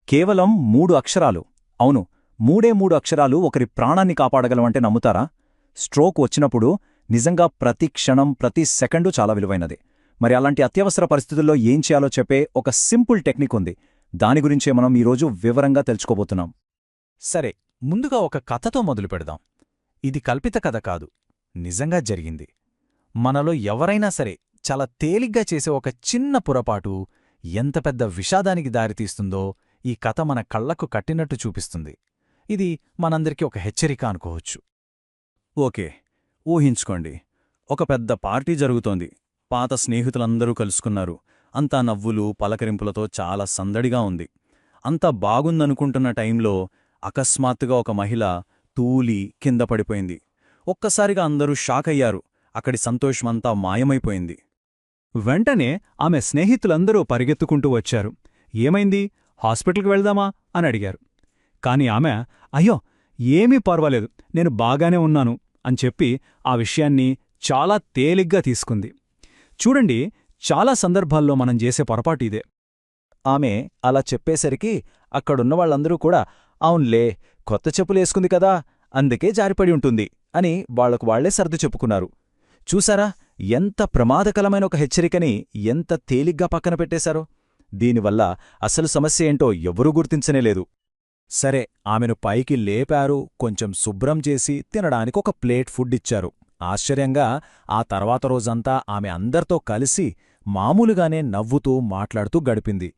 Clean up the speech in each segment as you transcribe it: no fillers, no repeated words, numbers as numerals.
కేవలం 3 అక్షరాలు. అవును, మూడే అక్షరాలు ఒకరి ప్రాణాన్ని కాపాడగలవంటే నమ్ముతారా? స్ట్రోక్ వచ్చినప్పుడు నిజంగా ప్రతి క్షణం, ప్రతి సెకండు చాలా విలువైనది. మరి అలాంటి అత్యవసర పరిస్థితుల్లో ఏం చేయాలో చెప్పే ఒక సింపుల్ టెక్నిక్ ఉంది. దాని గురించే మనం ఈరోజు వివరంగా తెలుసుకోబోతున్నాం. సరే, ముందుగా ఒక కథతో మొదలు పెడదాం. ఇది కల్పిత కథ కాదు, నిజంగా జరిగింది. మనలో ఎవరైనా సరే చాలా తేలిగ్గా చేసే ఒక చిన్న పొరపాటు ఎంత పెద్ద విషాదానికి దారితీస్తుందో ఈ కథ మన కళ్లకు కట్టినట్టు చూపిస్తుంది. ఇది మనందరికీ ఒక హెచ్చరిక అనుకోవచ్చు. ఓకే, ఊహించుకోండి. ఒక పెద్ద పార్టీ జరుగుతోంది. పాత స్నేహితులందరూ కలుసుకున్నారు. అంతా నవ్వులు, పలకరింపులతో చాలా సందడిగా ఉంది. అంతా బాగుందనుకుంటున్న టైంలో అకస్మాత్తుగా ఒక మహిళ తూలి కింద పడిపోయింది. ఒక్కసారిగా అందరూ షాకయ్యారు. అక్కడి సంతోషమంతా మాయమైపోయింది. వెంటనే ఆమె స్నేహితులందరూ పరిగెత్తుకుంటూ వచ్చారు. ఏమైంది, హాస్పిటల్కి వెళ్దామా అని అడిగారు. కాని ఆమె, అయ్యో ఏమీ పర్వాలేదు, నేను బాగానే ఉన్నాను అని చెప్పి ఆ విషయాన్ని చాలా తేలిగ్గా తీసుకుంది. చూడండి, చాలా సందర్భాల్లో మనం చేసే పొరపాటు ఇదే. ఆమె అలా చెప్పేసరికి అక్కడున్నవాళ్లందరూ కూడా, అవున్లే, కొత్త చెప్పులేసుకుంది కదా, అందుకే జారిపడి ఉంటుంది అని వాళ్లకు వాళ్లే సర్ది చెప్పుకున్నారు. చూసారా, ఎంత ప్రమాదకరమైన ఒక హెచ్చరికని ఎంత తేలిగ్గా పక్కన పెట్టేశారో. దీనివల్ల అసలు సమస్య ఏంటో ఎవరూ గుర్తించనేలేదు. సరే, ఆమెను పైకి లేపారు, కొంచెం శుభ్రం చేసి తినడానికి ఒక ప్లేట్ ఫుడ్ ఇచ్చారు. ఆశ్చర్యంగా ఆ తర్వాత రోజంతా ఆమె అందరితో కలిసి మామూలుగానే నవ్వుతూ మాట్లాడుతూ గడిపింది.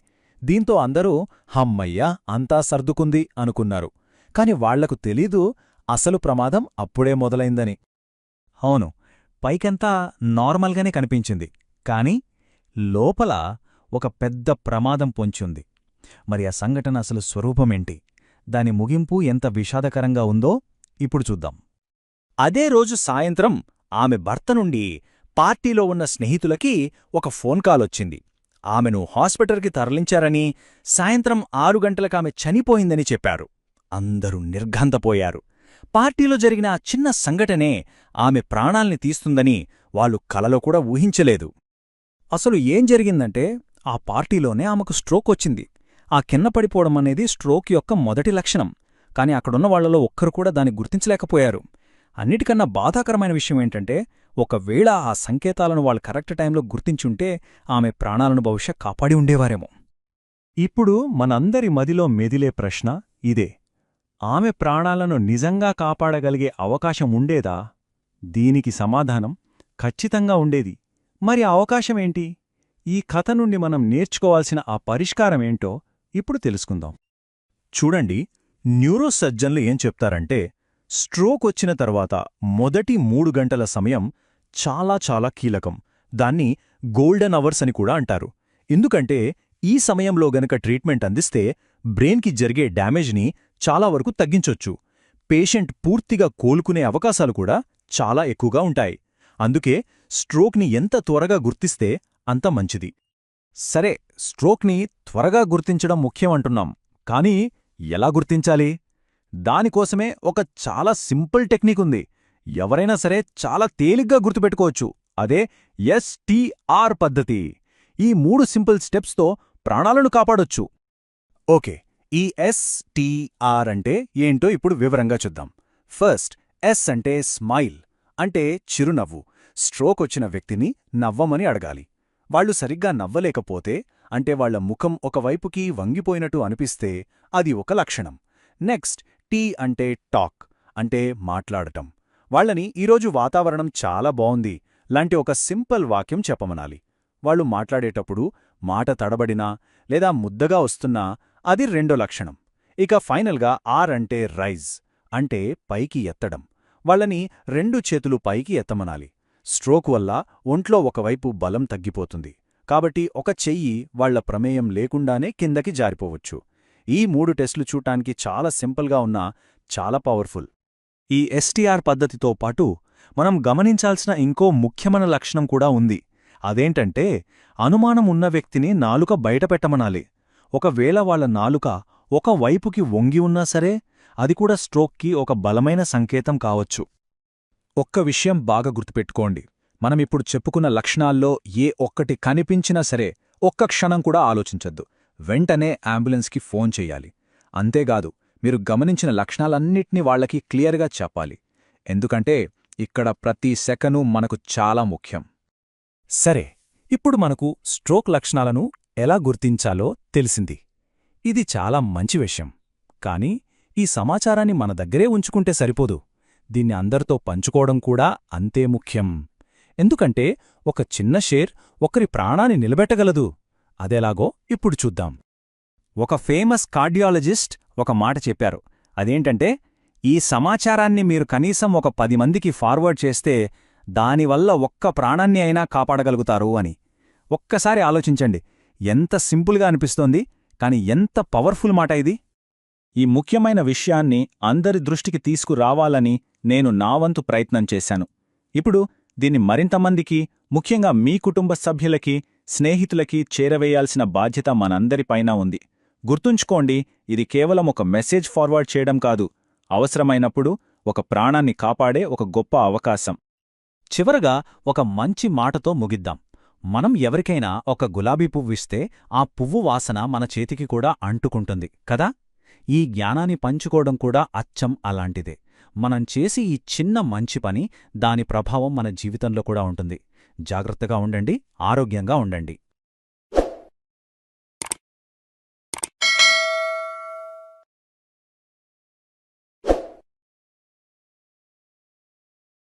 దీంతో అందరూ హమ్మయ్యా, అంతా సర్దుకుంది అనుకున్నారు. కాని వాళ్లకు తెలీదు అసలు ప్రమాదం అప్పుడే మొదలైందని. అవును, పైకంతా నార్మల్గానే కనిపించింది, కాని లోపల ఒక పెద్ద ప్రమాదం పొంచుంది. మరి ఆ సంఘటన అసలు స్వరూపమేంటి, దాని ముగింపు ఎంత విషాదకరంగా ఉందో ఇప్పుడు చూద్దాం. అదే రోజు సాయంత్రం ఆమె భర్త నుండి పార్టీలో ఉన్న స్నేహితులకి ఒక ఫోన్ కాలొచ్చింది. ఆమెను హాస్పిటల్కి తరలించారని, సాయంత్రం 6 గంటలకామె చనిపోయిందని చెప్పారు. అందరూ నిర్ఘంతపోయారు. పార్టీలో జరిగిన ఆ చిన్న సంఘటనే ఆమె ప్రాణాల్ని తీస్తుందని వాళ్ళు కలలో కూడా ఊహించలేదు. అసలు ఏం జరిగిందంటే, ఆ పార్టీలోనే ఆమెకు స్ట్రోక్ వచ్చింది. ఆ కింద పడిపోవడం అనేది స్ట్రోక్ యొక్క మొదటి లక్షణం. కాని అక్కడున్న వాళ్లలో ఒక్కరు కూడా దాన్ని గుర్తించలేకపోయారు. అన్నిటికన్నా బాధాకరమైన విషయం ఏంటంటే, ఒకవేళ ఆ సంకేతాలను వాళ్ళు కరెక్ట్ టైంలో గుర్తించుంటే ఆమె ప్రాణాలను బహుశా కాపాడి ఉండేవారేమో. ఇప్పుడు మనందరి మదిలో మెదిలే ప్రశ్న ఇదే: ఆమె ప్రాణాలను నిజంగా కాపాడగలిగే అవకాశం ఉండేదా? దీనికి సమాధానం ఖచ్చితంగా ఉండేది. మరి ఆ అవకాశమేంటి? ఈ కథ నుండి మనం నేర్చుకోవాల్సిన ఆ పరిష్కారమేంటో ఇప్పుడు తెలుసుకుందాం. చూడండి, న్యూరోసర్జన్లు ఏం చెప్తారంటే, స్ట్రోక్ వచ్చిన తర్వాత మొదటి 3 గంటల సమయం చాలా చాలా కీలకం. దాన్ని గోల్డెన్ అవర్స్ అని కూడా అంటారు. ఎందుకంటే ఈ సమయంలో గనక ట్రీట్మెంట్ అందిస్తే బ్రెయిన్కి జరిగే డ్యామేజ్ని చాలా వరకు తగ్గించొచ్చు. పేషెంట్ పూర్తిగా కోలుకునే అవకాశాలు కూడా చాలా ఎక్కువగా ఉంటాయి. అందుకే స్ట్రోక్ని ఎంత త్వరగా గుర్తిస్తే అంత మంచిది. సరే, స్ట్రోక్ని త్వరగా గుర్తించడం ముఖ్యమంటున్నాం, కానీ ఎలా గుర్తించాలి? దానికోసమే ఒక చాలా సింపుల్ టెక్నిక్ ఉంది. ఎవరైనా సరే చాలా తేలిగ్గా గుర్తుపెట్టుకోవచ్చు. అదే STR పద్ధతి. ఈ 3 సింపుల్ స్టెప్స్తో ప్రాణాలను కాపాడొచ్చు. ఓకే, ఈ STR అంటే ఏంటో ఇప్పుడు వివరంగా చూద్దాం. ఫస్ట్, S అంటే స్మైల్, అంటే చిరునవ్వు. స్ట్రోక్ వచ్చిన వ్యక్తిని నవ్వమని అడగాలి. వాళ్లు సరిగ్గా నవ్వలేకపోతే, అంటే వాళ్ల ముఖం ఒకవైపుకి వంగిపోయినట్టు అనిపిస్తే అది ఒక లక్షణం. నెక్స్ట్, T అంటే టాక్, అంటే మాట్లాడటం. వాళ్లని ఈరోజు వాతావరణం చాలా బావుంది లాంటి ఒక సింపుల్ వాక్యం చెప్పమనాలి. వాళ్లు మాట్లాడేటప్పుడు మాట తడబడినా లేదా ముద్దగా వస్తున్నా అది రెండో లక్షణం. ఇక ఫైనల్గా R అంటే రైజ్, అంటే పైకి ఎత్తడం. వాళ్లని 2 చేతులు పైకి ఎత్తమనాలి. స్ట్రోక్ వల్ల ఒంట్లో ఒకవైపు బలం తగ్గిపోతుంది. కాబట్టి ఒక చెయ్యి వాళ్ల ప్రమేయం లేకుండానే కిందకి జారిపోవచ్చు. ఈ 3 టెస్టులు చూడటానికి చాలా సింపుల్గా ఉన్నా చాలా పవర్ఫుల్. ఈ STR పద్ధతితో పాటు మనం గమనించాల్సిన ఇంకో ముఖ్యమైన లక్షణం కూడా ఉంది. అదేంటంటే, అనుమానం ఉన్న వ్యక్తిని నాలుక బయటపెట్టమనాలి. ఒకవేళ వాళ్ల నాలుక ఒక వైపుకి వంగి ఉన్నా సరే, అది కూడా స్ట్రోక్కి ఒక బలమైన సంకేతం కావచ్చు. ఒక్క విషయం బాగా గుర్తుపెట్టుకోండి. మనమిప్పుడు చెప్పుకున్న లక్షణాల్లో ఏ ఒక్కటి కనిపించినా సరే ఒక్క క్షణం కూడా ఆలోచించొద్దు. వెంటనే అంబులెన్స్కి ఫోన్ చెయ్యాలి. అంతేగాదు, మీరు గమనించిన లక్షణాలన్నిటినీ వాళ్లకి క్లియర్గా చెప్పాలి. ఎందుకంటే ఇక్కడ ప్రతి సెకను మనకు చాలా ముఖ్యం. సరే, ఇప్పుడు మనకు స్ట్రోక్ లక్షణాలను ఎలా గుర్తించాలో తెలిసింది. ఇది చాలా మంచి విషయం. కానీ ఈ సమాచారాన్ని మన దగ్గరే ఉంచుకుంటే సరిపోదు. దీన్ని అందరితో పంచుకోవడం కూడా అంతే ముఖ్యం. ఎందుకంటే ఒక చిన్న షేర్ ఒకరి ప్రాణాన్ని నిలబెట్టగలదు. అదెలాగో ఇప్పుడు చూద్దాం. ఒక ఫేమస్ కార్డియాలజిస్ట్ ఒక మాట చెప్పారు. అదేంటంటే, ఈ సమాచారాన్ని మీరు కనీసం ఒక 10 మందికి ఫార్వర్డ్ చేస్తే దానివల్ల ఒక్క ప్రాణాన్ని అయినా కాపాడగలుగుతారు అని. ఒక్కసారి ఆలోచించండి. ఎంత సింపుల్గా అనిపిస్తోంది, కాని ఎంత పవర్ఫుల్ మాట ఇది. ఈ ముఖ్యమైన విషయాన్ని అందరి దృష్టికి తీసుకురావాలని నేను నా వంతు ప్రయత్నం చేశాను. ఇప్పుడు దీన్ని మరింతమందికి, ముఖ్యంగా మీ కుటుంబ సభ్యులకి, స్నేహితులకి చేరవేయాల్సిన బాధ్యత మనందరిపైనా ఉంది. గుర్తుంచుకోండి, ఇది కేవలం ఒక మెసేజ్ ఫార్వర్డ్ చేయడం కాదు, అవసరమైనప్పుడు ఒక ప్రాణాన్ని కాపాడే ఒక గొప్ప అవకాశం. చివరగా ఒక మంచి మాటతో ముగిద్దాం. మనం ఎవరికైనా ఒక గులాబీ పువ్విస్తే ఆ పువ్వు వాసన మన చేతికి కూడా అంటుకుంటుంది కదా. ఈ జ్ఞానాన్ని పంచుకోవడం కూడా అచ్చం అలాంటిదే. మనం చేసి ఈ చిన్న మంచి పని, దాని ప్రభావం మన జీవితంలో కూడా ఉంటుంది. జాగ్రత్తగా ఉండండి, ఆరోగ్యంగా ఉండండి.